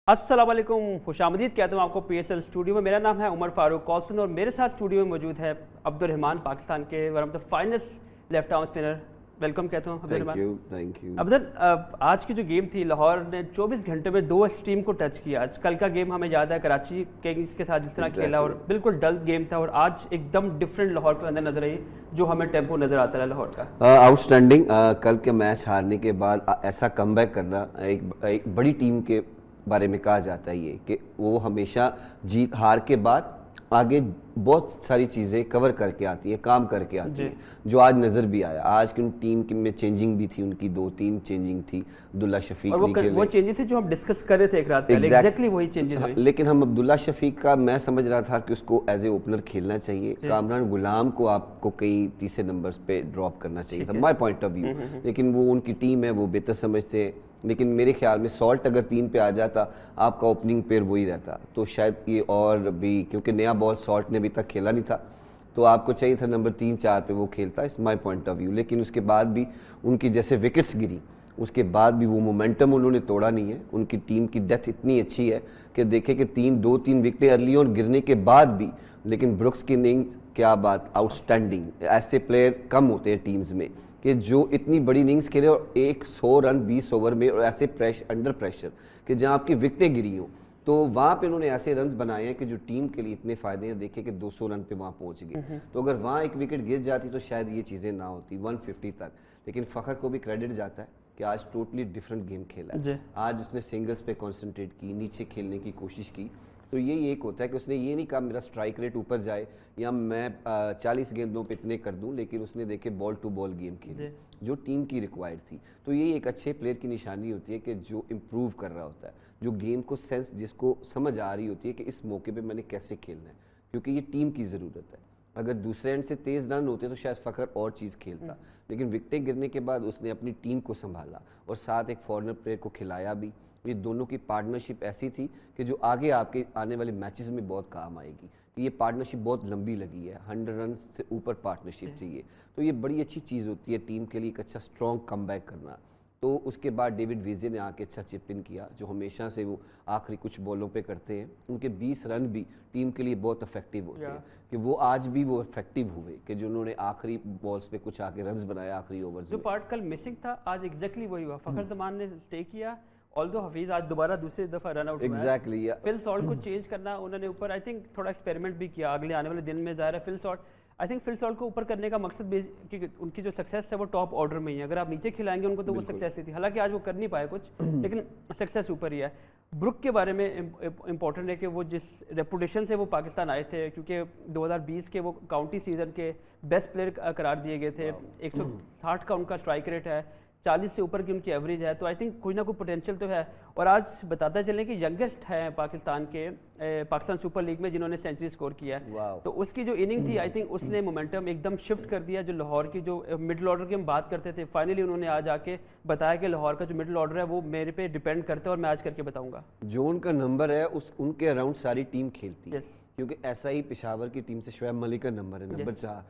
अस्सलाम वालेकुम, खुशामदीद कहता हूँ आपको पीएसएल स्टूडियो में। मेरा नाम है उमर फारूक कौसन और मेरे साथ स्टूडियो में मौजूद है अब्दुल रहमान, पाकिस्तान के one of the finest left arm spinner. Welcome कहता हूँ अब्दुल रहमान। Thank you. अब्दुल, आज की जो गेम थी, लाहौर ने 24 घंटे में दो एक्सट्रीम को टच किया। आज कल का गेम हमें याद है कराची किंग्स के साथ जिस तरह खेला और बिल्कुल डल गेम था, और आज एकदम डिफरेंट लाहौर के अंदर नजर आई, जो हमें टेम्पो नजर आता है लाहौर का। आउटस्टैंडिंग। कल के मैच हारने के बाद ऐसा कमबैक करना एक बड़ी टीम के बारे में कहा जाता है, ये कि वो हमेशा जीत हार के बाद आगे बहुत सारी चीज़ें कवर करके आती है, काम करके आती है, जो आज नज़र भी आया। आज की टीम में चेंजिंग भी थी, उनकी 2-3 चेंजिंग थी। अब्दुल्ला शफीक और वो चेंजेस थे जो हम डिस्कस कर रहे थे एक रात पहले, एग्जैक्टली वही चेंजेस हुए। लेकिन हम अब्दुल्ला शफीक का मैं समझ रहा था कि उसको एज ए ओपनर खेलना चाहिए। कामरान गुलाम को आपको कई तीसरे नंबर्स पे ड्रॉप करना चाहिए था, माय पॉइंट ऑफ व्यू। लेकिन वो उनकी टीम है, वो बेहतर समझते हैं। लेकिन मेरे ख्याल में सॉल्ट अगर 3 पे आ जाता, आपका ओपनिंग पेयर वही रहता, तो शायद ये और भी, क्योंकि नया बॉल सॉल्ट ने अभी तक खेला नहीं था, तो आपको चाहिए था नंबर 3-4 पे वो खेलता, is my point of view. लेकिन उसके बाद भी उनकी जैसे विकेट्स गिरी, उसके बाद भी वो मोमेंटम उन्होंने तोड़ा नहीं है। उनकी टीम की डेथ इतनी अच्छी है कि देखे कि 2-3 विकेटें अर्ली और गिरने के बाद भी, लेकिन ब्रुक्स की इनिंग्स क्या बात, आउटस्टैंडिंग। ऐसे प्लेयर कम होते हैं टीम्स में कि जो इतनी बड़ी इनिंग्स खेले और 100 रन 20 ओवर में, और ऐसे अंडर प्रेशर कि जहां आपकी विकेटें गिरी हो, तो वहां पे उन्होंने ऐसे रन्स बनाए हैं कि जो टीम के लिए इतने फायदे हैं। देखे कि 200 रन पे वहां पहुंच गए, तो अगर वहां एक विकेट गिर जाती तो शायद ये चीज़ें ना होती 150 तक। लेकिन फ़खर को भी क्रेडिट जाता है कि आज टोटली डिफरेंट गेम खेला है। आज उसने सिंगल्स पे कॉन्सेंट्रेट की, नीचे खेलने की कोशिश की। तो यही एक होता है कि उसने ये नहीं कहा मेरा स्ट्राइक रेट ऊपर जाए या मैं 40 गेंदों पे इतने कर दूं, लेकिन उसने देखे बॉल टू बॉल गेम खेली जो टीम की रिक्वायर्ड थी। तो यही एक अच्छे प्लेयर की निशानी होती है कि जो इम्प्रूव कर रहा होता है, जो गेम को सेंस, जिसको समझ आ रही होती है कि इस मौके पे मैंने कैसे खेलना है, क्योंकि ये टीम की ज़रूरत है। अगर दूसरे एंड से तेज़ रन होते तो शायद फ़खर और चीज़ खेलता, लेकिन विकेटें गिरने के बाद उसने अपनी टीम को संभाला और साथ एक फॉरनर प्लेयर को खिलाया भी। ये दोनों की पार्टनरशिप ऐसी थी कि जो आगे आपके आने वाले मैचेस में बहुत काम आएगी। कि ये पार्टनरशिप बहुत लंबी लगी है, 100 रन से ऊपर पार्टनरशिप चाहिए, तो ये बड़ी अच्छी चीज़ होती है टीम के लिए, एक अच्छा स्ट्रॉन्ग कमबैक करना। तो उसके बाद डेविड विजे ने आके अच्छा चिप इन किया, जो हमेशा से वो आखिरी कुछ बॉलों पे करते हैं। उनके 20 रन भी टीम के लिए बहुत इफेक्टिव होते हैं, कि वो आज भी वो इफेक्टिव हुए कि जो उन्होंने आखिरी बॉल्स पे कुछ आके रन्स बनाए आखिरी ओवर्स में। जो पार्ट कल मिसिंग था, आज एग्जैक्टली वही हुआ। फ़खर जमान ने स्टे किया, ऑल्दो हफीज आज दोबारा दूसरी दफा रन आउट हुआ। एग्जैक्टली। फिल सॉल्ट को चेंज करना उन्होंने ऊपर, आई थिंक थोड़ा एक्सपेरिमेंट भी किया। अगले आने वाले दिन में ज़ाहिर है Phil Salt, I think Phil Salt को ऊपर करने का मकसद भी कि उनकी जो सक्सेस है वो टॉप ऑर्डर में ही है। अगर आप नीचे खिलाएंगे उनको तो वो सक्सेस नहीं थी, हालांकि आज वो कर नहीं पाए कुछ, लेकिन सक्सेस ऊपर ही है। ब्रुक के बारे में इंपॉर्टेंट है कि वो जिस रेपुटेशन से वो पाकिस्तान आए थे, क्योंकि 2020 के वो काउंटी सीजन के बेस्ट प्लेयर करार दिए गए थे। 160 का उनका स्ट्राइक रेट है, 40 से ऊपर की उनकी एवरेज है, तो आई थिंक कोई ना कोई पोटेंशियल तो है। और आज बताते चलें कि यंगेस्ट है पाकिस्तान सुपर लीग में जिन्होंने सेंचुरी स्कोर किया है। तो उसकी जो इनिंग थी, आई थिंक उसने मोमेंटम एकदम शिफ्ट कर दिया। जो लाहौर की जो मिडिल ऑर्डर की हम बात करते थे, फाइनली उन्होंने आज आके बताया कि लाहौर का जो मिडिल ऑर्डर है वो मेरे पे डिपेंड करता है और मैं आज करके बताऊंगा। जो उनका नंबर है उनके अराउंड सारी टीम खेलती है, क्योंकि ऐसा ही पेशावर की टीम से शोएब मलिक का नंबर है, नंबर 4।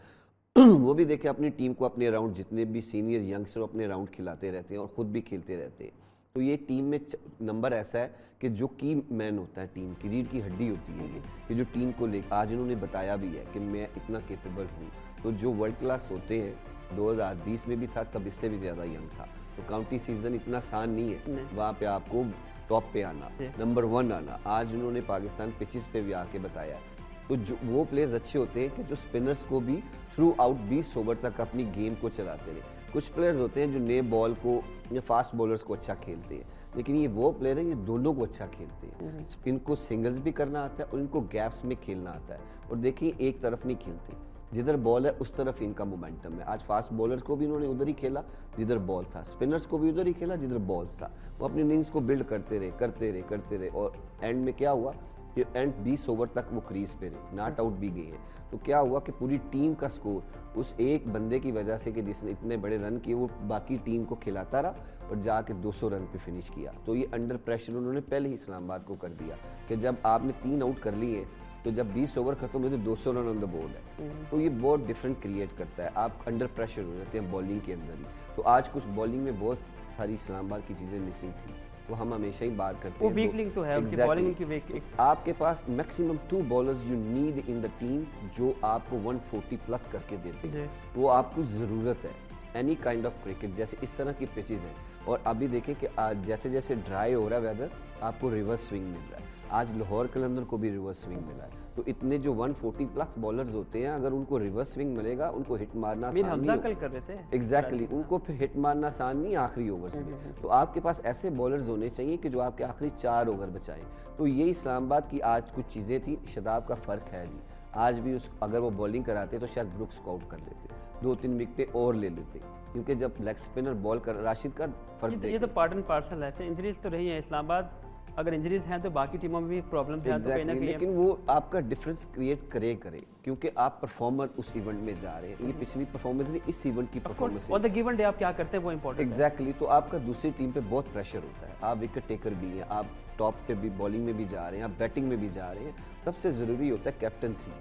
वो भी देखे अपनी टीम को, अपने राउंड जितने भी सीनियर यंगस्टर अपने राउंड खिलाते रहते हैं और ख़ुद भी खेलते रहते हैं। तो ये टीम में नंबर ऐसा है कि जो की मैन होता है टीम की, रीढ़ की हड्डी होती है ये, कि जो टीम को ले आज उन्होंने बताया भी है कि मैं इतना कैपेबल हूँ। तो जो वर्ल्ड क्लास होते हैं, 2020 में भी था, तब इससे भी ज़्यादा यंग था। तो काउंटी सीजन इतना आसान नहीं है, वहाँ पर आपको टॉप पे आना, नंबर 1 आना। आज उन्होंने पाकिस्तान पिचेस पे भी आके बताया। तो जो वो प्लेयर्स अच्छे होते हैं कि जो स्पिनर्स को भी थ्रू आउट 20 ओवर तक अपनी गेम को चलाते रहे। कुछ प्लेयर्स होते हैं जो नए बॉल को या फास्ट बॉलर्स को अच्छा खेलते हैं, लेकिन ये वो प्लेयर हैं ये दोनों को अच्छा खेलते हैं। इनको सिंगल्स भी करना आता है और इनको गैप्स में खेलना आता है। और देखिए एक तरफ नहीं खेलते, जिधर बॉल है उस तरफ इनका मोमेंटम है। आज फास्ट बॉलर्स को भी इन्होंने उधर ही खेला जिधर बॉल था, स्पिनर्स को भी उधर ही खेला जिधर बॉल्स था। वो अपनी इनिंग्स को बिल्ड करते रहे और एंड में क्या हुआ कि एंड 20 ओवर तक वो क्रीज पे रहे, नॉट आउट भी गए हैं। तो क्या हुआ कि पूरी टीम का स्कोर उस एक बंदे की वजह से कि जिसने इतने बड़े रन किए, वो बाकी टीम को खिलाता रहा और जाके 200 रन पे फिनिश किया। तो ये अंडर प्रेशर उन्होंने पहले ही इस्लामाबाद को कर दिया कि जब आपने 3 आउट कर लिए, तो जब 20 ओवर खत्म हुए तो 200 रन ऑन द बोर्ड है। तो ये बहुत डिफरेंट क्रिएट करता है, आप अंडर प्रेशर हो जाते हैं बॉलिंग के अंदर ही। तो आज कुछ बॉलिंग में बहुत सारी इस्लामाबाद की चीज़ें मिसिंग थी। वो हम हमेशा ही बात करते वो हैं। वीक लिंक तो है, उनकी बॉलिंग उनकी वीक। आपके पास maximum 2 bowlers you need in the team जो आपको 140 प्लस करके देते हैं, वो आपको ज़रूरत है एनी काइंड ऑफ क्रिकेट। जैसे इस तरह की पिचेस हैं, और अभी देखें कि आज जैसे जैसे ड्राई हो रहा है वेदर, आपको रिवर्स स्विंग मिल रहा है। आज लाहौर कलंदर को भी रिवर्स स्विंग मिला है। तो इतने जो 140 प्लस बॉलर्स होते हैं, अगर उनको रिवर्स स्विंग मिलेगा, उनको हिट मारना आसान नहीं कल कर रहे थे। एग्जैक्टली, उनको फिर हिट मारना आसान नहीं आखिरी ओवर्स में। तो आपके पास ऐसे बॉलर्स होने चाहिए कि जो आपके आखिरी 4 ओवर बचाएं। तो ये इस्लामाबाद की आज कुछ चीज़ें थी। शदाब का फ़र्क है जी, आज भी उस अगर वो बॉलिंग कराते तो शायद ब्रुक्स को आउट कर लेते, 2-3 विकेटें और ले लेते, क्योंकि जब लेग स्पिनर बॉल कर, राशिद का फर्क ये तो पार्ट एंड पार्सल है। इंजरीज तो रही है इस्लामाबाद, अगर इंजरीज हैं तो बाकी टीमों में भी प्रॉब्लम है। तो कहीं ना कहीं लेकिन वो आपका डिफरेंस क्रिएट करे क्योंकि आप परफॉर्मर उस इवेंट में जा रहे हैं। ये पिछली परफॉर्मेंस नहीं, इस इवेंट की performance on the given day आप क्या करते हैं वो इंपॉर्टेंट एग्जैक्टली। तो आपका दूसरी टीम पे बहुत प्रेशर होता है। आप विकेट टेकर भी हैं, आप टॉप पे भी बॉलिंग में भी जा रहे हैं, आप बैटिंग में भी जा रहे हैं। सबसे ज़रूरी होता है कैप्टनसी,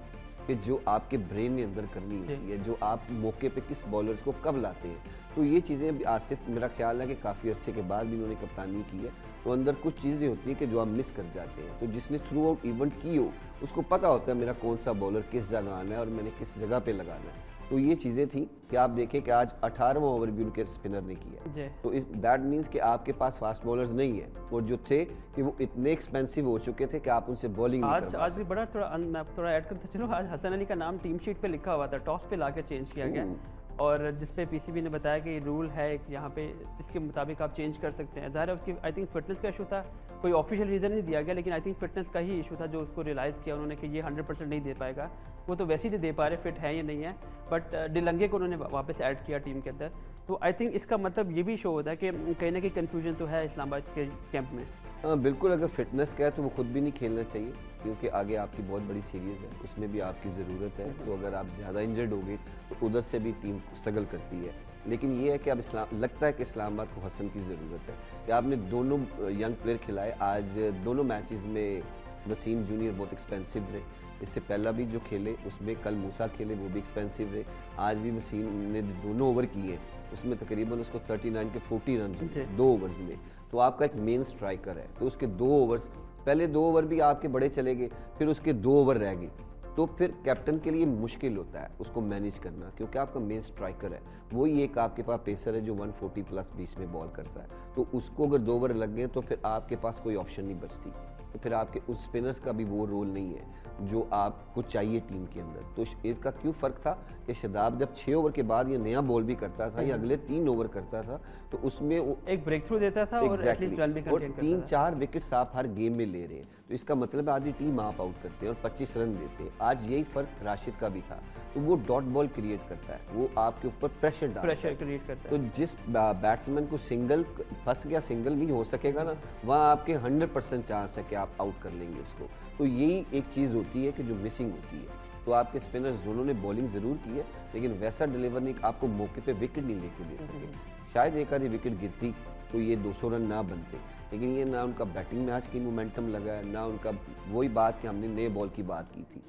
कि जो आपके ब्रेन में अंदर करनी होती है, जो आप मौके पे किस बॉलर्स को कब लाते हैं। तो ये चीज़ें आसिफ, मेरा ख्याल है कि काफ़ी अर्से के बाद भी उन्होंने कप्तानी की है, तो अंदर कुछ चीज़ें होती हैं कि जो आप मिस कर जाते हैं। तो जिसने थ्रू आउट इवेंट की हो, उसको पता होता है मेरा कौन सा बॉलर किस जगह आना है और मैंने किस जगह पे लगाना है। तो ये चीज़ें थी कि आप देखें कि आज 18वां ओवर भी उनके स्पिनर ने किया। तो दैट मीन्स कि आपके पास फास्ट बॉलर्स नहीं है, और जो थे कि वो इतने एक्सपेंसिव हो चुके थे कि आप उनसे बॉलिंग नहीं कर पाते। आज भी बड़ा थोड़ा ऐड करते चलो, आज हसन अली का नाम टीम शीट पे लिखा हुआ था, टॉस पे लाके चेंज किया गया, और जिस पे पीसीबी ने बताया कि रूल है यहाँ पे, इसके मुताबिक आप चेंज कर सकते हैं। ज़ाहिर है उसकी आई थिंक फिटनेस का इशू था, कोई ऑफिशियल रीज़न नहीं दिया गया, लेकिन आई थिंक फिटनेस का ही इशू था जो उसको रियलाइज़ किया उन्होंने कि ये 100% नहीं दे पाएगा। वो तो वैसे ही दे पा रहे, फिट है या नहीं है, बट डिलंगे को उन्होंने वापस ऐड किया टीम के अंदर। तो आई थिंक इसका मतलब ये भी शो होता है कि कहीं ना कहीं कन्फ्यूजन तो है इस्लामाबाद के कैंप में। हाँ बिल्कुल, अगर फिटनेस का है तो वो खुद भी नहीं खेलना चाहिए, क्योंकि आगे आपकी बहुत बड़ी सीरीज़ है, उसमें भी आपकी ज़रूरत है। तो अगर आप ज़्यादा इंजर्ड हो गए तो उधर से भी टीम स्ट्रगल करती है। लेकिन ये है कि अब लगता है कि इस्लामाबाद को हसन की ज़रूरत है कि आपने दोनों यंग प्लेयर खिलाए। आज दोनों मैचेस में वसीम जूनियर बहुत एक्सपेंसिव रहे, इससे पहला भी जो खेले उसमें कल मूसा खेले वो भी एक्सपेंसिव रहे। आज भी वसीम ने दोनों ओवर किए, उसमें तकरीबन उसको 39 के 40 रन 2 ओवर्स में। तो आपका एक मेन स्ट्राइकर है, तो उसके 2 ओवर्स, पहले 2 ओवर भी आपके बड़े चले गए, फिर उसके 2 ओवर रह गए। तो फिर कैप्टन के लिए मुश्किल होता है उसको मैनेज करना, क्योंकि आपका मेन स्ट्राइकर है, वही एक आपके पास पेसर है जो 140 प्लस बीच में बॉल करता है। तो उसको अगर 2 ओवर लग गए तो फिर आपके पास कोई ऑप्शन नहीं बचती, तो फिर आपके उस स्पिनर्स का भी वो रोल नहीं है जो आपको चाहिए टीम के अंदर। तो इसका क्यों फ़र्क था कि शदाब जब 6 ओवर के बाद ये नया बॉल भी करता था, या अगले 3 ओवर करता था, तो उसमें वो एक ब्रेक थ्रू देता था और एटलीस्ट रन भी कंटेन करता था। 3-4 विकेट्स आप हर गेम में ले रहे हैं, तो इसका मतलब आधी टीम आप आउट करते हैं और 25 रन देते हैं। आज यही फ़र्क राशिद का भी था, तो वो डॉट बॉल क्रिएट करता है, वो आपके ऊपर प्रेशर क्रिएट करता है। तो जिस बैट्समैन को सिंगल फंस गया, सिंगल भी हो सकेगा ना, वहाँ आपके 100% चांस है कि आप आउट कर लेंगे उसको। तो यही एक चीज़ होती है कि जो मिसिंग होती है। तो आपके स्पिनर्स दोनों ने बॉलिंग ज़रूर की है, लेकिन वैसा डिलीवर नहीं, आपको मौके पे विकेट नहीं लेके दे सके। शायद एक आधी विकेट गिरती तो ये 200 रन ना बनते, लेकिन ये ना उनका बैटिंग में आज की मोमेंटम लगा है, ना उनका वही बात कि हमने नए बॉल की बात की थी।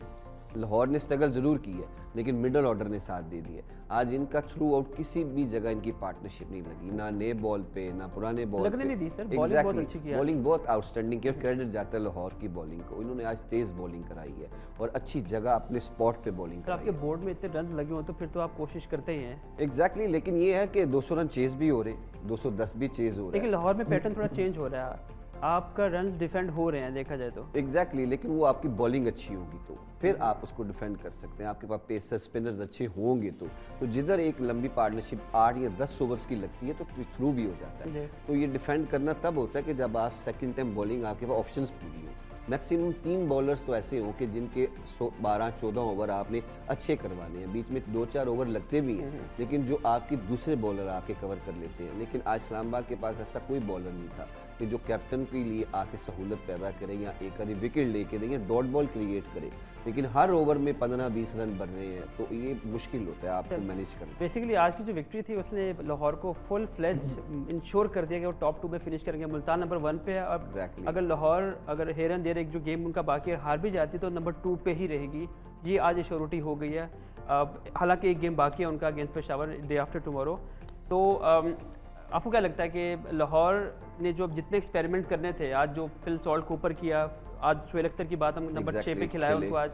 लाहौर ने स्ट्रगल ज़रूर की है, लेकिन मिडल ऑर्डर ने साथ दे दिया। आज इनका थ्रू आउट किसी भी जगह इनकी पार्टनरशिप नहीं लगी, ना नए बॉल पे ना पुराने बॉल लगने पे। नहीं दी सर, बॉलिंग बहुत अच्छी की है। बॉलिंग बहुत आउटस्टैंडिंग की, और क्रेडिट जाता है लाहौर की बॉलिंग को। इन्होंने आज तेज़ बॉलिंग कराई है और अच्छी जगह अपने स्पॉट पे बॉलिंग कराई है। आपके बोर्ड में इतने रन लगे हो तो फिर तो आप कोशिश करते ही हैं। एग्जैक्टली, लेकिन ये है कि 200 रन चेज भी हो रहे, 210 भी चेज हो रहे हैं। लेकिन लाहौर में पैटर्न थोड़ा चेंज हो रहा है, आपका रन डिफेंड हो रहे हैं देखा जाए तो। एग्जैक्टली, लेकिन वो आपकी बॉलिंग अच्छी होगी तो फिर आप उसको डिफेंड कर सकते हैं। आपके पास पेसर स्पिनर्स अच्छे होंगे तो जिधर एक लंबी पार्टनरशिप 8 या 10 ओवर्स की लगती है तो थ्रू भी हो जाता है। तो ये डिफेंड करना तब होता है कि जब आप सेकंड टाइम बॉलिंग आपके पास ऑप्शंस पूरी हो। मैक्सिमम 3 बॉलर्स तो ऐसे हों कि जिनके 12-14 ओवर आपने अच्छे करवाने हैं, बीच में 2-4 ओवर लगते भी हैं, लेकिन जो आपके दूसरे बॉलर आके कवर कर लेते हैं। लेकिन आज इस्लामाबाद के पास ऐसा कोई बॉलर नहीं था कि जो कैप्टन के लिए आके सहूलत पैदा करे या एक आधी विकेट लेके दे या डॉट बॉल क्रिएट करे। लेकिन हर ओवर में 15-20 रन बन रहे हैं, तो ये मुश्किल होता है आपको मैनेज करना। बेसिकली आज की जो विक्ट्री थी उसने लाहौर को फुल फ्लेज इंश्योर कर दिया कि वो टॉप 2 में फिनिश करेंगे। मुल्तान नंबर 1 पे है। अब अगर लाहौर अगर हेरन देर एक जो गेम उनका बाकी है हार भी जाती तो नंबर 2 पे ही रहेगी, ये आज श्योरिटी हो गई है। हालांकि एक गेम बाकी है उनका against Peshawar day after tomorrow. तो आपको क्या लगता है कि लाहौर ने जो जितने एक्सपेरिमेंट करने थे, आज जो फिल सॉल्ट को ऊपर किया, आज शोएब अख्तर की बात हम नंबर 6 पे खिलाया उनको, आज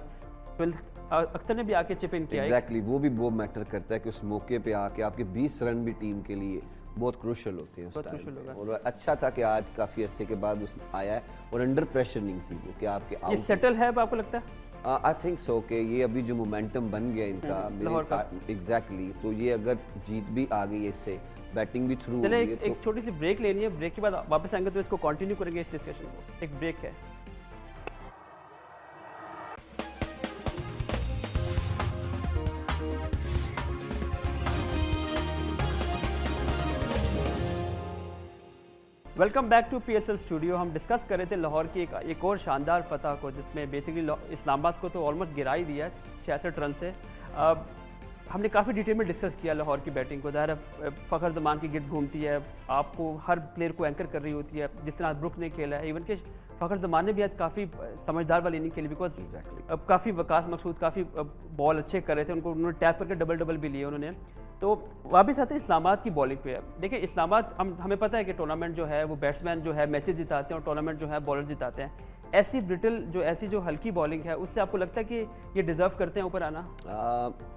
शोएब अख्तर ने भी आके चिप इन किया। एग्जैक्टली वो भी वो मैटर करता है कि उस मौके पे आके आपके 20 रन भी टीम के लिए बहुत क्रूशल होते हैं उस टाइम पे। और अच्छा था कि आज काफ़ी अरसे के बाद उस आया है और अंडर प्रेशर नहीं थी वो कि आपके ये सेटल है आपको लगता है? आई थिंक सो कि ये अभी जो मोमेंटम बन गया इनका एग्जैक्टली, तो ये अगर जीत भी आ गई इससे, बैटिंग भी थ्रू चले एक छोटी सी ब्रेक लेनी है, ब्रेक के बाद वापस आएंगे तो इसको कंटिन्यू करेंगे इस डिस्कशन को। एक ब्रेक है। Welcome back to PSL studio. हम डिस्कस कर रहे थे लाहौर की एक और शानदार फतह को, जिसमें बेसिकली इस्लामाबाद को तो ऑलमोस्ट गिरा ही दिया 66 रन से। हमने काफ़ी डिटेल में डिस्कस किया लाहौर की बैटिंग को। ज़ाहिर है फ़खर ज़मान की गिर्द घूमती है, आपको हर प्लेयर को एंकर कर रही होती है, जिस तरह ब्रुक ने खेला है। इवन कि फ़खर ज़मान ने भी आज काफ़ी समझदार वाली इनिंग खेली, बिकॉज अब काफ़ी वकास मकसूद काफ़ी बॉल अच्छे कर रहे थे, उनको उन्होंने टैप करके डबल भी लिए उन्होंने। तो वापस आते हैं इस्लामाबाद की बॉलिंग पे। देखिए इस्लामाबाद, हमें पता है कि टूर्नामेंट जो है वो बैट्समैन जो है मैचेस जिताते हैं और टूर्नामेंट जो है बॉलर जिताते हैं। ऐसी ब्रिटल ऐसी जो हल्की बॉलिंग है, उससे आपको लगता है कि ये डिज़र्व करते हैं ऊपर आना?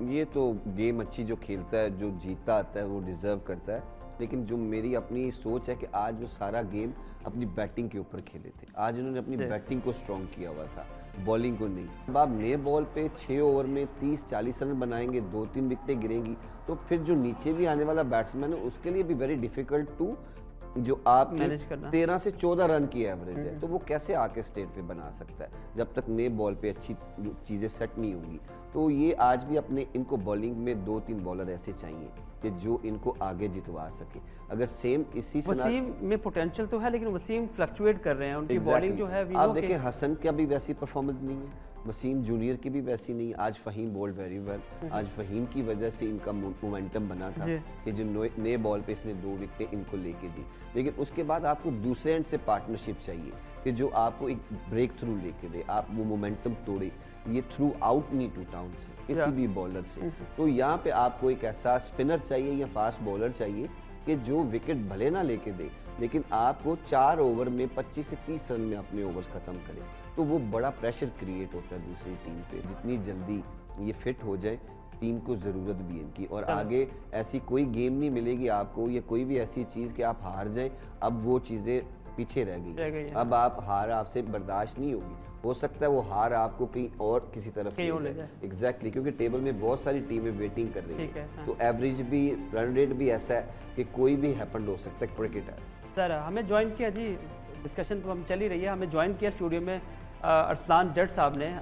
ये तो गेम अच्छी जो खेलता है, जो जीतता आता है वो डिज़र्व करता है। लेकिन जो मेरी अपनी सोच है कि आज वो सारा गेम अपनी बैटिंग के ऊपर खेले थे। आज उन्होंने अपनी बैटिंग को स्ट्रॉन्ग किया हुआ था, बॉलिंग को नहीं। अब आप नए बॉल पे 6 ओवर में 30-40 रन बनाएंगे, 2-3 विकेटें गिरेंगी, तो फिर जो नीचे भी आने वाला बैट्समैन है उसके लिए भी वेरी डिफिकल्ट टू, जो आप 13 से 14 रन की एवरेज है, तो वो कैसे आके स्टेट पे बना सकता है जब तक नए बॉल पे अच्छी चीज़ें सेट नहीं होंगी। तो ये आज भी अपने इनको बॉलिंग में 2-3 बॉलर ऐसे चाहिए कि जो इनको आगे जितवा सके। अगर सेम इसी वसीम में पोटेंशियल तो है, लेकिन वसीम फ्लक्चुएट कर रहे हैं, उनकी बॉलिंग जो है आप देखें हसन का भी वैसी परफॉर्मेंस नहीं है, वसीम जूनियर की भी वैसी नहीं। आज फ़हीम बॉल्ड वेरी वेल। आज फ़हीम की वजह से इनका मोमेंटम बना था कि जो नए बॉल पे इसने 2 विकेटें इनको लेके दी। लेकिन उसके बाद आपको दूसरे एंड से पार्टनरशिप चाहिए कि जो आपको एक ब्रेक थ्रू लेके दे, आप वो मोमेंटम तोड़े। ये थ्रू आउट नहीं टूटा उनसे, किसी भी बॉलर से। तो यहाँ पे आपको एक ऐसा स्पिनर चाहिए या फास्ट बॉलर चाहिए कि जो विकेट भले ना लेके दे, लेकिन आपको 4 ओवर में 25 से 30 रन में अपने ओवर्स ख़त्म करे। तो वो बड़ा प्रेशर क्रिएट होता है दूसरी टीम पे। जितनी जल्दी ये फिट हो जाए, टीम को ज़रूरत भी इनकी, और आगे ऐसी कोई गेम नहीं मिलेगी आपको या कोई भी ऐसी चीज़ कि आप हार जाएं। अब वो चीज़ें पीछे रह गई। अब आप हार आपसे बर्दाश्त नहीं होगी। हो सकता है वो हार आपको कहीं और किसी तरफ ले जाए। एग्जैक्टली, क्योंकि टेबल में बहुत सारी टीमें वेटिंग कर रही हैं। तो एवरेज भी, रन रेट भी ऐसा है कि कोई भी हैपन हो सकता है। क्रिकेट है सर, हमें ज्वाइन किया जी, डिस्कशन तो हम चल ही रही है, हमें ज्वाइन किया स्टूडियो में अरसलान जट साहब ने।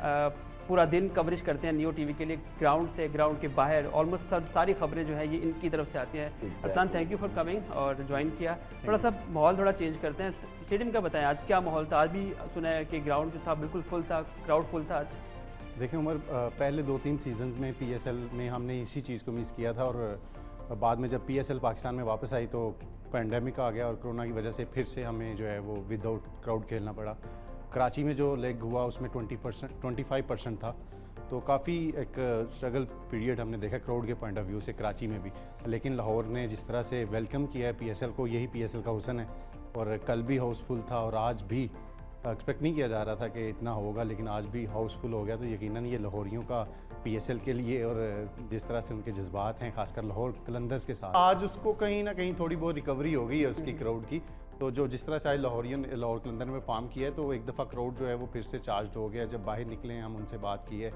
पूरा दिन कवरेज करते हैं नियो टीवी के लिए, ग्राउंड से, ग्राउंड के बाहर, ऑलमोस्ट सारी खबरें जो है ये इनकी तरफ से आती हैं। Arsalan, thank you for coming और ज्वाइन किया। थोड़ा सा माहौल थोड़ा चेंज करते हैं, स्टेडियम का बताएं आज क्या माहौल था? आज भी सुना है कि ग्राउंड जो था बिल्कुल फुल था, क्राउड फुल था आज। देखिए उमर, पहले 2-3 सीजन्स में PSL में हमने इसी चीज़ को मिस किया था, और बाद में जब PSL पाकिस्तान में वापस आई तो पैंडेमिक आ गया और कोरोना की वजह से फिर से हमें जो है वो विदाउट क्राउड खेलना पड़ा। कराची में जो लेग हुआ उसमें 25% था, तो काफ़ी एक स्ट्रगल पीरियड हमने देखा क्राउड के पॉइंट ऑफ व्यू से कराची में भी। लेकिन लाहौर ने जिस तरह से वेलकम किया है PSL को, यही PSL का हुस्न है। और कल भी हाउसफुल था और आज भी एक्सपेक्ट नहीं किया जा रहा था कि इतना होगा, लेकिन आज भी हाउसफुल हो गया। तो यकीनन ये लाहौरियों का PSL के लिए, और जिस तरह से उनके जज्बात हैं खासकर लाहौर कलंदर्स के साथ, आज उसको कहीं ना कहीं थोड़ी बहुत रिकवरी हो गई है उसकी क्राउड की। तो जो जिस तरह से आज लाहौर कलंदर में फार्म किया है, तो एक दफ़ा क्राउड जो है वो फिर से चार्ज हो गया। जब बाहर निकले हम उनसे बात की है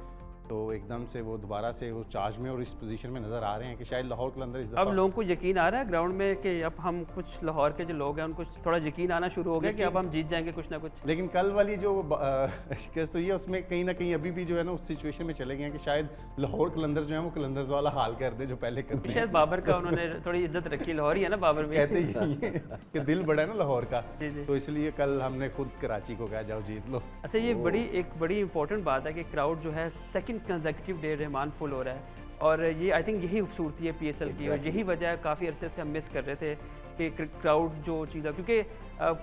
तो एकदम से वो दोबारा से वो चार्ज में और इस पोजीशन में नज़र आ रहे हैं कि शायद लाहौर कलंदर इस अब लोगों को यकीन आ रहा है ग्राउंड में कि अब हम कुछ लाहौर के जो लोग हैं उनको थोड़ा यकीन आना शुरू हो गया कि अब हम जीत जाएंगे कुछ ना कुछ। लेकिन कल वाली जो शिकस्त हुई है उसमें कहीं ना कहीं अभी भी जो है ना उस सिचुएशन में चले गए हैं कि शायद लाहौर कलंदर जो है वो कलंदर्स वाला हाल कर दे जो पहले करते हैं। शायद बाबर का उन्होंने थोड़ी इज्जत रखी, लाहौर ही है ना बाबर भी, कहते ही कि दिल बड़ा है ना लाहौर का, तो इसलिए कल हमने खुद कराची को कहा जाओ जीत लो। अच्छा, ये एक बड़ी इंपॉर्टेंट बात है कि क्राउड जो है second consecutive day Rahman full हो रहा है, और ये आई थिंक यही खूबसूरती है PSL की, और यही वजह है काफ़ी अरसे से हम मिस कर रहे थे कि क्राउड जो चीज़ है, क्योंकि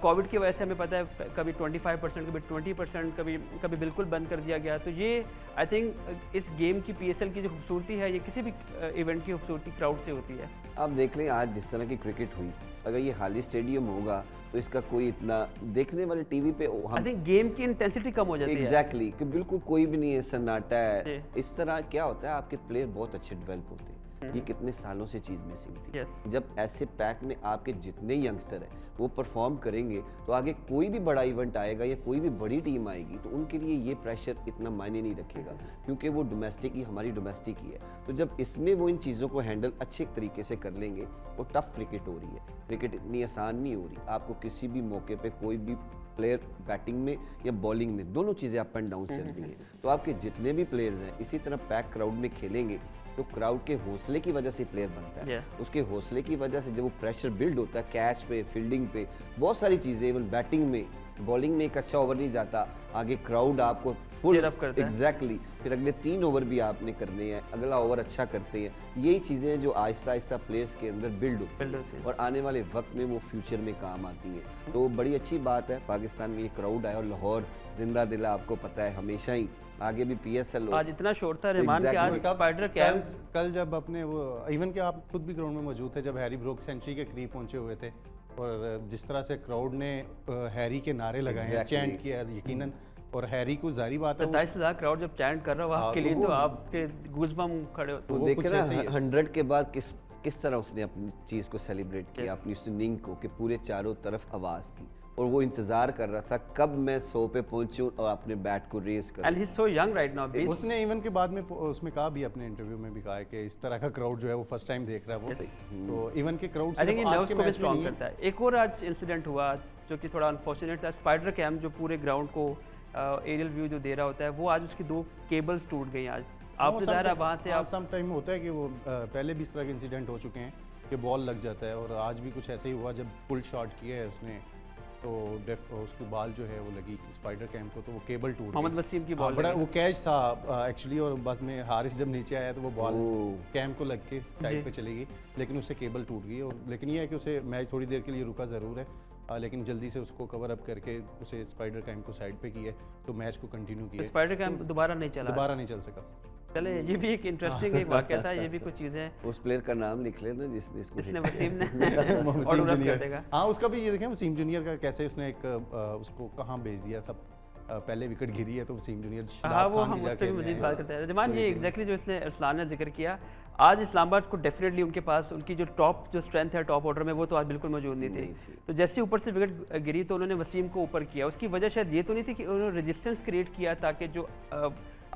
कोविड की वजह से हमें पता है कभी 25%, कभी 20%, कभी बिल्कुल बंद कर दिया गया। तो ये आई थिंक इस गेम की PSL की जो खूबसूरती है, ये किसी भी इवेंट की खूबसूरती क्राउड से होती है। आप देख लें आज जिस तरह की क्रिकेट हुई, अगर ये खाली स्टेडियम होगा तो इसका कोई इतना देखने वाले टीवी पे आई थिंक गेम की इंटेंसिटी कम हो जाती है। एग्जैक्टली कि बिल्कुल कोई भी नहीं है, सन्नाटा है। जी। इस तरह क्या होता है, आपके प्लेयर बहुत अच्छे डेवलप होते हैं। ये कितने सालों से चीज़ मिसिंग थी। Yes. जब ऐसे पैक में आपके जितने यंगस्टर हैं वो परफॉर्म करेंगे तो आगे कोई भी बड़ा इवेंट आएगा या कोई भी बड़ी टीम आएगी तो उनके लिए ये प्रेशर इतना मायने नहीं रखेगा, क्योंकि वो डोमेस्टिक ही हमारी डोमेस्टिक ही है। तो जब इसमें वो इन चीज़ों को हैंडल अच्छे तरीके से कर लेंगे, वो टफ क्रिकेट हो रही है। क्रिकेट इतनी आसान नहीं हो रही। आपको किसी भी मौके पे कोई भी प्लेयर बैटिंग में या बॉलिंग में, दोनों चीज़ें अप एंड डाउन चलती हैं। तो आपके जितने भी प्लेयर्स हैं इसी तरह पैक क्राउड में खेलेंगे तो क्राउड के हौसले की वजह से प्लेयर बनता है। उसके हौसले की वजह से जब वो प्रेशर बिल्ड होता है कैच पे, फील्डिंग पे, बहुत सारी चीज़ें, इवन बैटिंग में, बॉलिंग में एक अच्छा ओवर नहीं जाता, आगे क्राउड आपको फुल एग्जैक्टली फिर अगले 3 ओवर भी आपने करने हैं, अगला ओवर अच्छा करते हैं। यही चीज़ें जो आहिस्ता आहिस्ता प्लेयर्स के अंदर बिल्ड होती हैं और आने वाले वक्त में वो फ्यूचर में काम आती हैं। तो बड़ी अच्छी बात है पाकिस्तान में ये क्राउड आया और लाहौर जिंदा दिला, आपको पता है हमेशा ही आगे भी PSL आज इतना शोर था रहमान के आज स्पाइडर कैम्प कल जब अपने वो इवन के आप खुद भी ग्राउंड में मौजूद थे जब हैरी ब्रोक सेंचुरी के करीब पहुंचे हुए थे और जिस तरह से क्राउड ने हैरी के नारे लगाए हैं, चैंट किया यकीनन, और हैरी को जारी बात है 27,000 क्राउड जब चैंट कर रहा हो आपके लिए तो आपके गूज़बम्प खड़े हो। तो देखे ना 100 के बाद किस तरह उसने अपनी चीज़ को सेलिब्रेट किया, अपनी उस इनिंग को, कि पूरे चारों तरफ आवाज़ थी और वो इंतजार कर रहा था कब मैं 100 पे पहुंचूं और अपने बैट को रेस करूं। And he is so young right now. उसने इवन के बाद में उसमें कहा भी, अपने इंटरव्यू में भी कहा है कि इस तरह का क्राउड जो है वो फर्स्ट टाइम देख रहा है वो। तो इवन के क्राउड आई थिंक ये नर्व्स को भी स्ट्रॉन्ग करता है। एक और आज इंसिडेंट हुआ जो कि थोड़ा अनफॉर्चुनेट था। स्पाइडर कैम्प जो पूरे ग्राउंड को एरियल व्यू जो दे रहा होता है, वो आज उसकी 2 केबल्स टूट गई। आज आप ज़ाहिर है वहाँ थे, आप सम टाइम होता है कि वो पहले भी इस तरह के इंसिडेंट हो चुके हैं कि बॉल लग जाता है, और आज भी कुछ ऐसे ही हुआ जब पुल शॉट किया है उसने तो उसकी बाल जो है वो लगी स्पाइडर कैम्प को, तो वो केबल टूट गई। मोहम्मद वसीम की बॉल बड़ा वो कैच था एक्चुअली, और बस में हारिस जब नीचे आया तो वो बॉल कैम्प को लग के साइड पे चली गई, लेकिन उससे केबल टूट गई। और लेकिन ये है कि उसे मैच थोड़ी देर के लिए रुका ज़रूर है, लेकिन जल्दी से उसको कवर अप करके उसे स्पाइडर कैम्प को साइड पे किया तो मैच को कंटिन्यू किया। स्पाइडर कैम्प दोबारा नहीं चल सका। चले, ये भी एक इंटरेस्टिंग एक वाकया था। ये भी कुछ चीज़ें, उस प्लेयर का नाम लिख लेना जिसने वसीम ने हाँ उसका भी ये देखें, वसीम जूनियर का कैसे उसने एक उसको कहाँ भेज दिया। सब पहले विकेट गिरी है तो वसीम जूनियर, हाँ वो हम उस पर भी मजीद बात करते हैं। जमान ये एग्जैक्टली जो इसने अरसलान ने जिक्र किया, आज इस्लामाबाद को डेफिनेटली उनके पास उनकी जो टॉप जो स्ट्रेंथ है टॉप ऑर्डर में, वो तो आज बिल्कुल मौजूद नहीं थी। तो जैसे ऊपर से विकेट गिरी तो उन्होंने वसीम को ऊपर किया। उसकी वजह शायद ये तो नहीं थी कि उन्होंने रेजिस्टेंस क्रिएट किया ताकि जो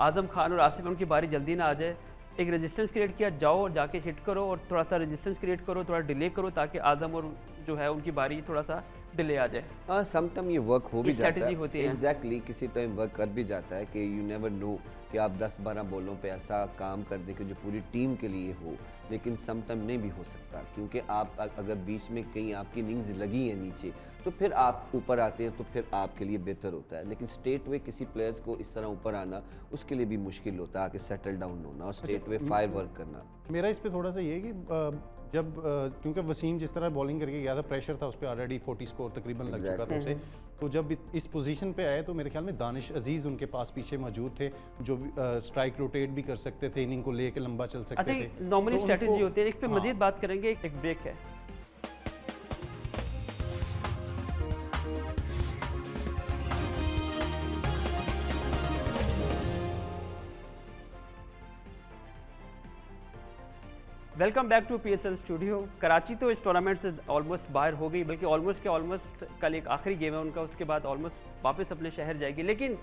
आजम खान और आसिफ उनकी बारी जल्दी ना आ जाए। एक रेजिस्टेंस क्रिएट किया, जाओ और जाके हिट करो और थोड़ा सा रेजिस्टेंस क्रिएट करो, थोड़ा डिले करो ताकि आजम और जो है उनकी बारी थोड़ा सा डिले आ जाए। हाँ सम टाइम ये वर्क हो भी जाता है, होती है एग्जैक्टली किसी टाइम वर्क कर भी जाता है कि यू नेवर नो कि आप 10-12 बॉलों पे ऐसा काम कर दें कि जो पूरी टीम के लिए हो, लेकिन सम टाइम नहीं भी हो सकता, क्योंकि आप अगर बीच में कहीं आपकी इनिंग्स लगी है नीचे तो फिर आप ऊपर आते हैं तो फिर आपके लिए बेहतर होता है। लेकिन स्ट्रेट वे किसी प्लेयर्स को इस तरह ऊपर आना उसके लिए भी मुश्किल होता है, आके सेटल डाउन होना और स्ट्रेट वे फायर वर्क करना। मेरा इस पे थोड़ा सा ये है कि जब क्योंकि वसीम जिस तरह बॉलिंग करके गया था, प्रेशर था उस पर ऑलरेडी 40 स्कोर तकरीबन लग चुका था उसे, तो जब इस पोजीशन पे आए तो मेरे ख्याल में दानिश अजीज उनके पास पीछे मौजूद थे जो स्ट्राइक रोटेट भी कर सकते थे, इनिंग को लेके लंबा चल सकते थे। नॉर्मली स्ट्रेटजी होती है। इस पे मजीद बात करेंगे, एक ब्रेक है। Welcome back to PSL studio. Karachi तो इस टूर्नामेंट से ऑलमोस्ट बाहर हो गई, बल्कि ऑलमोस्ट कल एक आखिरी गेम है उनका, उसके बाद ऑलमोस्ट वापस अपने शहर जाएगी। लेकिन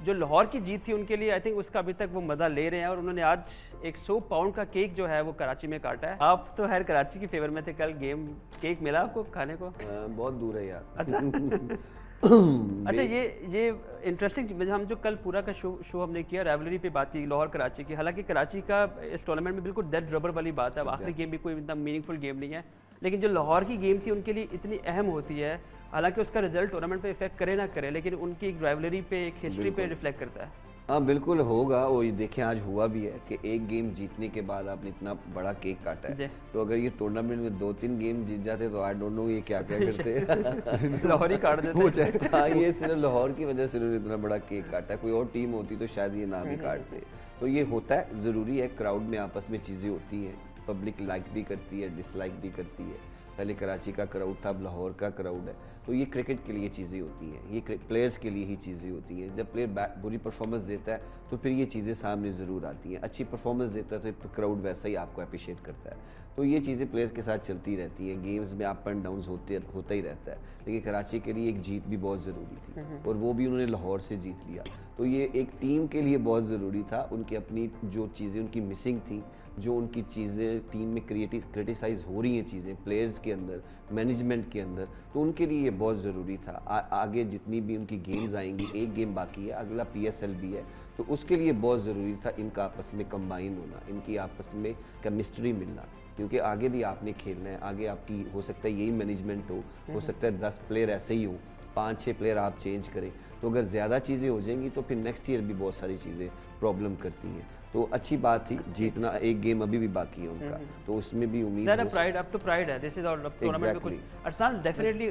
जो लाहौर की जीत थी उनके लिए आई थिंक उसका अभी तक वो मज़ा ले रहे हैं और उन्होंने आज 100 पाउंड का केक जो है वो कराची में काटा है। आप तो खैर कराची की फेवर में थे, कल गेम केक मिला आपको खाने को? बहुत दूर है यार। अच्छा ये इंटरेस्टिंग चीज़, हम जो कल पूरा का शो हमने किया राइवलरी पे बात की लाहौर कराची की। हालांकि कराची का इस टूर्नामेंट में बिल्कुल डेड रबर वाली बात है, आखिरी गेम भी कोई इतना मीनिंगफुल गेम नहीं है, लेकिन जो लाहौर की गेम थी उनके लिए इतनी अहम होती है। हालांकि उसका रिजल्ट टूर्नामेंट पे इफेक्ट करे ना करे, लेकिन उनकी एक राइवलरी पे, एक हिस्ट्री पे रिफ्लेक्ट करता है। हाँ बिल्कुल होगा, वो ये देखें आज हुआ भी है कि एक गेम जीतने के बाद आपने इतना बड़ा केक काटा है। तो अगर ये टूर्नामेंट में 2-3 गेम जीत जाते तो आई डोंट नो ये क्या क्या करते। लाहौर ही काट देते। हाँ ये सिर्फ लाहौर की वजह से इन्होंने इतना बड़ा केक काटा है, कोई और टीम होती तो शायद ये ना भी काटते। तो ये होता है, ज़रूरी है, क्राउड में आपस में चीज़ें होती हैं, पब्लिक लाइक भी करती है, डिसलाइक भी करती है। पहले कराची का क्राउड था, अब लाहौर का क्राउड है। तो ये क्रिकेट के लिए चीज़ें होती हैं, ये प्लेयर्स के लिए ही चीज़ें होती हैं। जब प्लेयर बुरी परफॉर्मेंस देता है तो फिर ये चीज़ें सामने ज़रूर आती हैं, अच्छी परफॉर्मेंस देता है तो क्राउड वैसा ही आपको अप्रिशिएट करता है। तो ये चीज़ें प्लेयर्स के साथ चलती रहती हैं, गेम्स में अप एंड डाउन होता ही रहता है। लेकिन कराची के लिए एक जीत भी बहुत ज़रूरी थी और वो भी उन्होंने लाहौर से जीत लिया। तो ये एक टीम के लिए बहुत ज़रूरी था। उनकी अपनी जो चीज़ें उनकी मिसिंग थी, जो उनकी चीज़ें टीम में क्रिटिसाइज़ हो रही हैं चीज़ें प्लेयर्स के अंदर, मैनेजमेंट के अंदर, तो उनके लिए ये बहुत ज़रूरी था। आगे जितनी भी उनकी गेम्स आएंगी, एक गेम बाकी है, अगला PSL भी है, तो उसके लिए बहुत ज़रूरी था इनका आपस में कंबाइन होना, इनकी आपस में केमिस्ट्री मिलना। क्योंकि आगे भी आपने खेलना है, आगे आपकी हो सकता है यही मैनेजमेंट हो सकता है 10 प्लेयर ऐसे ही हो, 5-6 प्लेयर आप चेंज करें। तो अगर ज़्यादा चीज़ें हो जाएंगी तो फिर नेक्स्ट ईयर भी बहुत सारी चीज़ें प्रॉब्लम करती हैं। तो अच्छी बात थी जीतना, एक गेम अभी भी बाकी है उनका, तो उसमें भी उम्मीद है प्राइड, अब तो प्राइड है, दिस इज और टूर्नामेंट में कुछ अरसान डेफिनेटली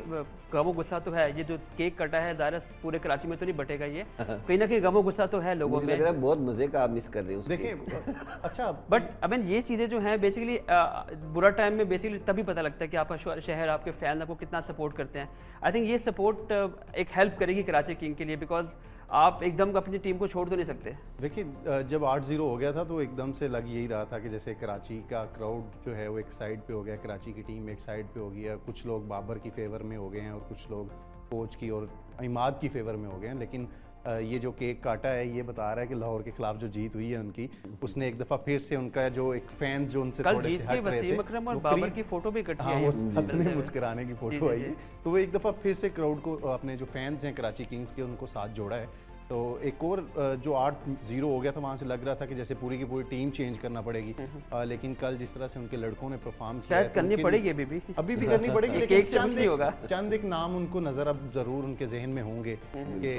गमो गुस्सा तो है। ये जो केक कटा है ज़ाहिर पूरे कराची में तो नहीं बटेगा, ये कहीं ना कहीं गमो गुस्सा तो है लोगों में। लग रहा है बहुत मजे का आप मिस कर रहे हो देखिए। अच्छा, बट आई मीन ये चीज़ें जो हैं बेसिकली बुरा टाइम में बेसिकली तभी पता लगता है कि आपका शहर, आपके फैन आपको कितना सपोर्ट करते हैं। आई थिंक ये सपोर्ट एक हेल्प करेगी कराची किंग के लिए, बिकॉज आप एकदम अपनी टीम को छोड़ तो नहीं सकते। देखिए जब 8-0 हो गया था तो एकदम से लग यही रहा था कि जैसे कराची का क्राउड जो है वो एक साइड पे हो गया, कराची की टीम एक साइड पे हो गई है, कुछ लोग बाबर की फेवर में हो गए हैं और कुछ लोग कोच की और इमाद की फेवर में हो गए हैं। लेकिन ये जो केक काटा है ये बता रहा है कि लाहौर के खिलाफ जो जीत हुई है उनकी, उसने एक दफ़ा फिर से उनका जो एक फैंस जो उनसे थोड़े से हट रहे थे, अकरम और बाबर की फोटो भी इकट्ठी आई है, हंसने मुस्कुराने की फोटो आई है, तो वो एक दफ़ा फिर से क्राउड को, अपने जो फैंस हैं कराची किंग्स के, उनको साथ जोड़ा है। तो एक और जो 8-0 हो गया था वहाँ से लग रहा था कि जैसे पूरी की पूरी टीम चेंज करना पड़ेगी, लेकिन कल जिस तरह से उनके लड़कों ने परफॉर्म किया शायद करनी पड़ेगी अभी भी करनी पड़ेगी, लेकिन होगा। चंद एक नाम उनको नज़र अब ज़रूर उनके जहन में होंगे कि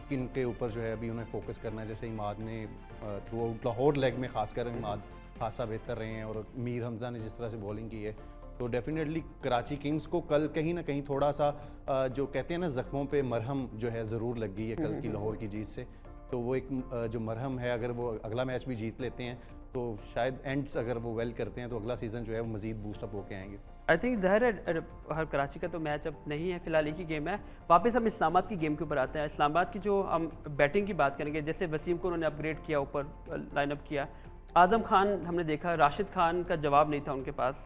किन के ऊपर जो है अभी उन्हें फोकस करना है। जैसे इमाद ने थ्रू आउट लाहौर लेग में खासकर इमाद खासा बेहतर रहे हैं, और मीर हमजा ने जिस तरह से बॉलिंग की है, तो डेफिनेटली कराची किंग्स को कल कहीं ना कहीं थोड़ा सा जो कहते हैं ना ज़ख्मों पे मरहम जो है ज़रूर लग गई है कल की लाहौर की जीत से। तो वो एक जो मरहम है, अगर वो अगला मैच भी जीत लेते हैं तो शायद एंड्स अगर वो वेल करते हैं तो अगला सीज़न जो है वो मज़ीद बूस्टअप होके आएंगे। आई थिंक ज़ाहिर है हर कराची का तो मैच अब नहीं है, फिलहाल एक ही गेम है। वापस हम इस्लामाबाद की गेम के ऊपर आते हैं। इस्लामाबाद की जो हम बैटिंग की बात करेंगे, जैसे वसीम को उन्होंने अपग्रेड किया, ऊपर लाइनअप किया। आज़म खान हमने देखा, राशिद खान का जवाब नहीं था उनके पास।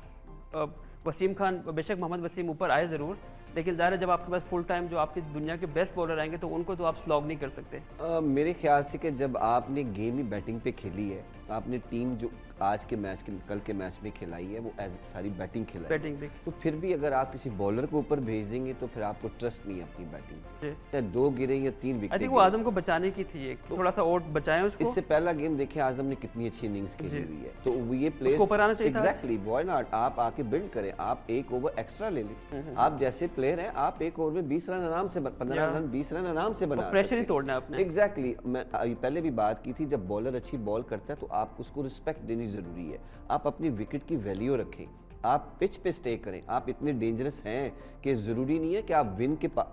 वसीम खान, बेशक मोहम्मद वसीम ऊपर आए ज़रूर, लेकिन ज़ाहिर है जब आपके पास फुल टाइम जो आपकी दुनिया के बेस्ट बॉलर आएंगे तो उनको तो आप स्लॉग नहीं कर सकते। मेरे ख्याल से कि जब आपने गेम ही बैटिंग पे खेली है, आपने टीम जो आज के मैच के कल के मैच में खिलाई है वो एज सारी बैटिंग खिलाई है, तो फिर भी अगर आप किसी बॉलर को ऊपर भेज देंगे तो फिर आपको ट्रस्ट नहीं है अपनी बैटिंग पे, चाहे 2 गिरे या 3 विकेट। वो आजम को बचाने की थी, एक थोड़ा सा आउट बचाएं उसको। इससे पहला गेम देखें आजम ने कितनी अच्छी इनिंग्स खेली हुई है, तो ये प्लेयर एग्जैक्टली व्हाई नॉट, आप आके बिल्ड करें, आप एक ओवर एक्स्ट्रा ले लें। आप जैसे प्लेयर हैं, आप एक ओवर में 20 रन आराम से, 15 रन 20 रन आराम से बना, प्रेशर ही तोड़ना है अपने। एग्जैक्टली, मैं पहले भी बात की थी, जब बॉलर अच्छी बॉल करता है तो आपको उसको रिस्पेक्ट देनी जरूरी है। आप अपनी विकेट की वैल्यू रखें, आप पिच पे स्टे करें। आप इतने डेंजरस हैं कि ज़रूरी नहीं है कि आप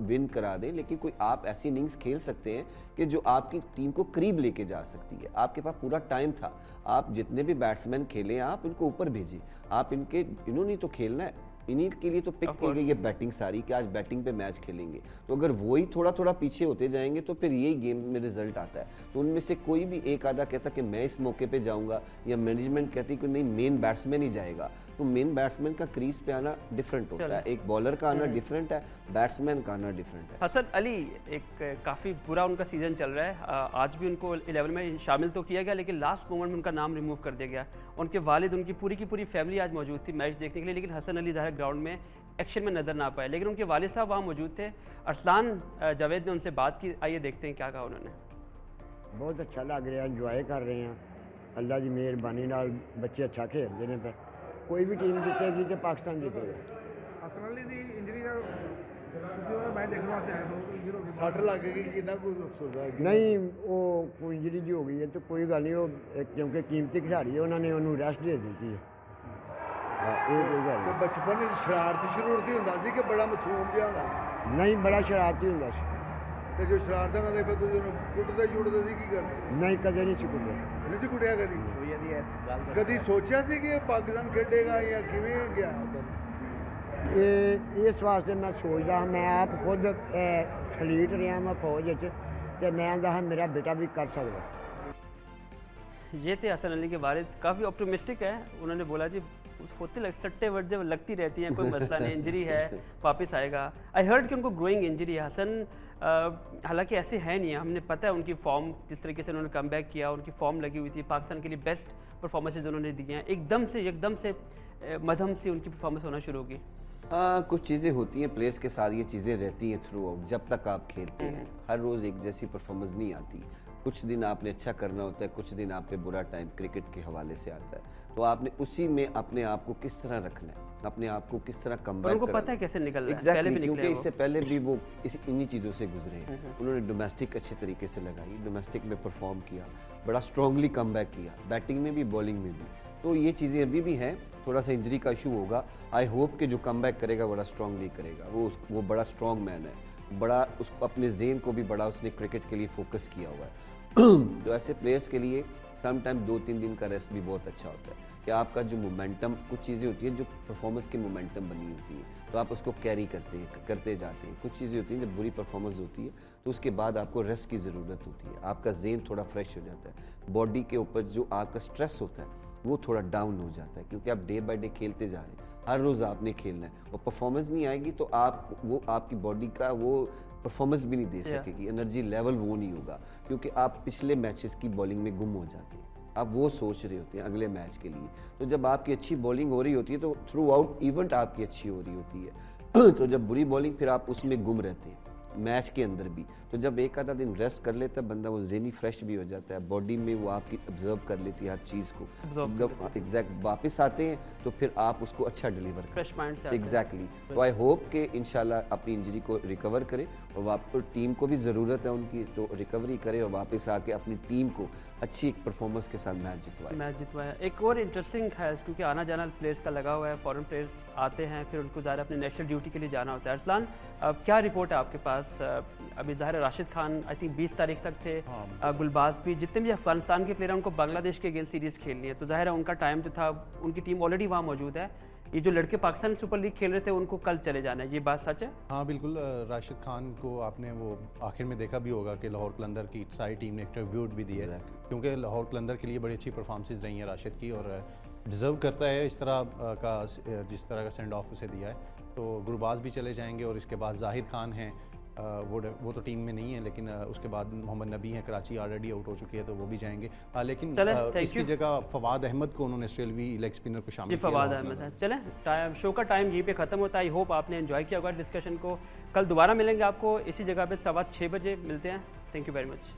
विन करा दें, लेकिन कोई आप ऐसी इनिंग्स खेल सकते हैं कि जो आपकी टीम को करीब लेके जा सकती है। आपके पास पूरा टाइम था, आप जितने भी बैट्समैन खेलें आप इनको ऊपर भेजिए। आप इन्होंने तो खेलना है, इन्हीं के लिए तो पिक की गई है बैटिंग सारी, कि आज बैटिंग पे मैच खेलेंगे। तो अगर वही थोड़ा थोड़ा पीछे होते जाएंगे तो फिर यही गेम में रिजल्ट आता है। तो उनमें से कोई भी एक आधा कहता कि मैं इस मौके पे जाऊंगा, या मैनेजमेंट कहती कि नहीं मेन बैट्समैन ही जाएगा, तो मेन बैट्समैन का क्रीज पे आना डिफरेंट होता है, एक बॉलर का आना डिफरेंट है, बैट्समैन का आना डिफरेंट है। हसन अली, एक काफ़ी बुरा उनका सीज़न चल रहा है, आज भी उनको 11 में शामिल तो किया गया, लेकिन लास्ट मोमेंट में उनका नाम रिमूव कर दिया गया। उनके वालिद, उनकी पूरी की पूरी फैमिली आज मौजूद थी मैच देखने के लिए, लेकिन हसन अली ज़ाहिर ग्राउंड में एक्शन में नज़र ना पाए, लेकिन उनके वालिद साहब वहाँ मौजूद थे। अरसलान जावेद ने उनसे बात की, आइए देखते हैं क्या कहा उन्होंने। बहुत अच्छा लग रहा है, इंजॉय कर रहे हैं, अल्लाह की मेहरबानी नाल बच्चे अच्छा खेलते हैं। पे कोई भी टीम जीतेगी तो पाकिस्तान जीतेगा। हसन अली दी इंजरी का सट लग गई कितना कोई अफसोस है नहीं वो कोई इंजरी जी हो गई है तो कोई गल नहीं वो क्योंकि कीमती खिलाड़ी है उन्होंने उन्होंने रेस्ट दे दी थी ये कोई गल ਤੇ ਬਚਪਨ ਵਿੱਚ ਸ਼ਰਾਰਤੀ ਸ਼ੁਰੂਰਤੀ ਹੁੰਦਾ ਸੀ ਕਿ ਬੜਾ ਮਾਸੂਮ ਜਿਹਾ ਹੁੰਦਾ ਸੀ? नहीं बड़ा शरारती होंगे ਤੇ ਜੋ ਸ਼ਰਾਰਤਾਂ ਨਾਲ ਫਿਰ ਤੁਸੀਂ ਉਹਨੂੰ ਕੁੱਟਦੇ ਜੁੜਦੇ ਸੀ ਕੀ ਕਰਦੇ नहीं कदे नहीं चुकते ਨਹੀਂ ਸੀ ਕੁੱਟਿਆ ਕਦੀ ਕਦੀ ਸੋਚਿਆ ਸੀ ਕਿ ਇਹ ਪਾਕਿਸਤਾਨ ਖੇਡੇਗਾ ਜਾਂ ਕਿਵੇਂ ਗਿਆ ਉਧਰ इस वास्ते मैं सोचता हाँ मैं आप खुद एथलीट रहा मैं फौज तो मैं आंदा हाँ मेरा बेटा भी कर सकता ये थे हसन अली के वालिद, काफ़ी ऑप्टिमिस्टिक है। उन्होंने बोला जी होते सट्टे वर्ट जब लगती रहती हैं, कोई मसला नहीं, इंजरी है वापस आएगा। आई हर्ड कि उनको ग्रोइंग इंजरी है हसन, हालांकि ऐसे है नहीं है, हमने पता है उनकी फॉर्म जिस तरीके से उन्होंने कम बैक किया, उनकी फॉर्म लगी हुई थी, पाकिस्तान के लिए बेस्ट परफॉर्मेंसेज उन्होंने दी हैं, एकदम से मध्यम से उनकी परफॉर्मेंस होना शुरू होगी। कुछ चीज़ें होती हैं प्लेयर्स के साथ, ये चीज़ें रहती हैं थ्रू आउट जब तक आप खेलते हैं। हर रोज़ एक जैसी परफॉर्मेंस नहीं आती, कुछ दिन आपने अच्छा करना होता है, कुछ दिन आप पे बुरा टाइम क्रिकेट के हवाले से आता है, तो आपने उसी में अपने आप को किस तरह रखना है, अपने आप को किस तरह कम उनको पता है कैसे निकलना है, पहले भी निकले क्योंकि हैं इससे पहले भी वो इन्हीं चीज़ों से गुजरे हैं। उन्होंने डोमेस्टिक अच्छे तरीके से लगाई, डोमेस्टिक में परफॉर्म किया, बड़ा स्ट्रांगली कम बैक किया, बैटिंग में भी बॉलिंग में भी। तो ये चीज़ें अभी भी हैं, थोड़ा सा इंजरी का इशू होगा। आई होप कि जो कम बैक करेगा बड़ा स्ट्रांगली करेगा, वो बड़ा स्ट्रॉन्ग मैन है, बड़ा उसको अपने जेन को भी बड़ा उसने क्रिकेट के लिए फोकस किया हुआ है। तो ऐसे प्लेयर्स के लिए सम टाइम 2-3 दिन का रेस्ट भी बहुत अच्छा होता है कि आपका जो मोमेंटम, कुछ चीज़ें होती हैं जो परफॉर्मेंस की मोमेंटम बनी होती है, तो आप उसको कैरी करते जाते हैं। कुछ चीज़ें होती हैं जब बुरी परफॉर्मेंस होती है तो उसके बाद आपको रेस्ट की ज़रूरत होती है, आपका जेन थोड़ा फ्रेश हो जाता है, बॉडी के ऊपर जो आपका स्ट्रेस होता है वो थोड़ा डाउन हो जाता है, क्योंकि आप डे बाय डे खेलते जा रहे हैं, हर रोज़ आपने खेलना है और परफॉर्मेंस नहीं आएगी तो आपकी बॉडी का वो परफॉर्मेंस भी नहीं दे सकेगी, एनर्जी लेवल वो नहीं होगा, क्योंकि आप पिछले मैचेस की बॉलिंग में गुम हो जाते हैं, आप वो सोच रहे होते हैं अगले मैच के लिए। तो जब आपकी अच्छी बॉलिंग हो रही होती है तो थ्रू आउट इवेंट आपकी अच्छी हो रही होती है तो जब बुरी बॉलिंग फिर आप उसमें गुम रहते हैं मैच के अंदर भी। तो जब एक आधा दिन रेस्ट कर लेता है बंदा, वो ज़हनी फ्रेश भी हो जाता है, बॉडी में वो आपकी ऑब्जर्व कर लेती है हर चीज़ को, जब आप एग्जैक्ट वापस आते हैं तो फिर आप उसको अच्छा डिलीवर फ्रेश माइंड से एग्जैक्टली। तो आई होप कि इंशाल्लाह अपनी इंजरी को रिकवर करे और वापस टीम को भी ज़रूरत है उनकी, तो रिकवरी करे और वापस आके अपनी टीम को अच्छी एक परफॉर्मेंस के साथ मैच जितवाए। एक और इंटरेस्टिंग है क्योंकि आना जाना प्लेयर्स का लगा हुआ है, फॉरेन प्लेयर्स आते हैं, फिर उनको ज़ाहिर अपनी नेशनल ड्यूटी के लिए जाना होता है। अरसलान, क्या रिपोर्ट है आपके पास? अभी ज़ाहिर राशिद खान आई थिंक 20 तारीख तक थे, गुलबाज भी, जितने भी अफगानिस्तान के प्लेयर हैं उनको बांग्लादेश के अगेंस्ट सीरीज़ खेलनी है, तो ज़ाहिर है उनका टाइम जो था, उनकी टीम ऑलरेडी वहाँ मौजूद है। ये जो लड़के पाकिस्तान सुपर लीग खेल रहे थे उनको कल चले जाना है, ये बात सच है? हाँ बिल्कुल, राशिद खान को आपने वो आखिर में देखा भी होगा कि लाहौर कलंदर की सारी टीम ने एक ट्रिब्यूट भी दिया है, क्योंकि लाहौर कलंदर के लिए बड़ी अच्छी परफॉर्मेंसेज रही हैं राशिद की, और डिज़र्व करता है इस तरह का, जिस तरह का सेंड ऑफ उसे दिया है। तो गुरबाज भी चले जाएंगे और इसके बाद जाहिर खान हैं, वो तो टीम में नहीं है, लेकिन उसके बाद मोहम्मद नबी हैं, कराची ऑलरेडी आउट हो चुकी है तो वो भी जाएंगे। लेकिन इसकी जगह फवाद अहमद को उन्होंने ऑस्ट्रेलवी लेग स्पिनर को शामिल किया। फवाद अहमद है। चलें, शो का टाइम यहीं पे ख़त्म होता है। आई होप आपने एंजॉय किया होगा डिस्कशन को। कल दोबारा मिलेंगे आपको इसी जगह पे 6:15 बजे मिलते हैं। Thank you very much.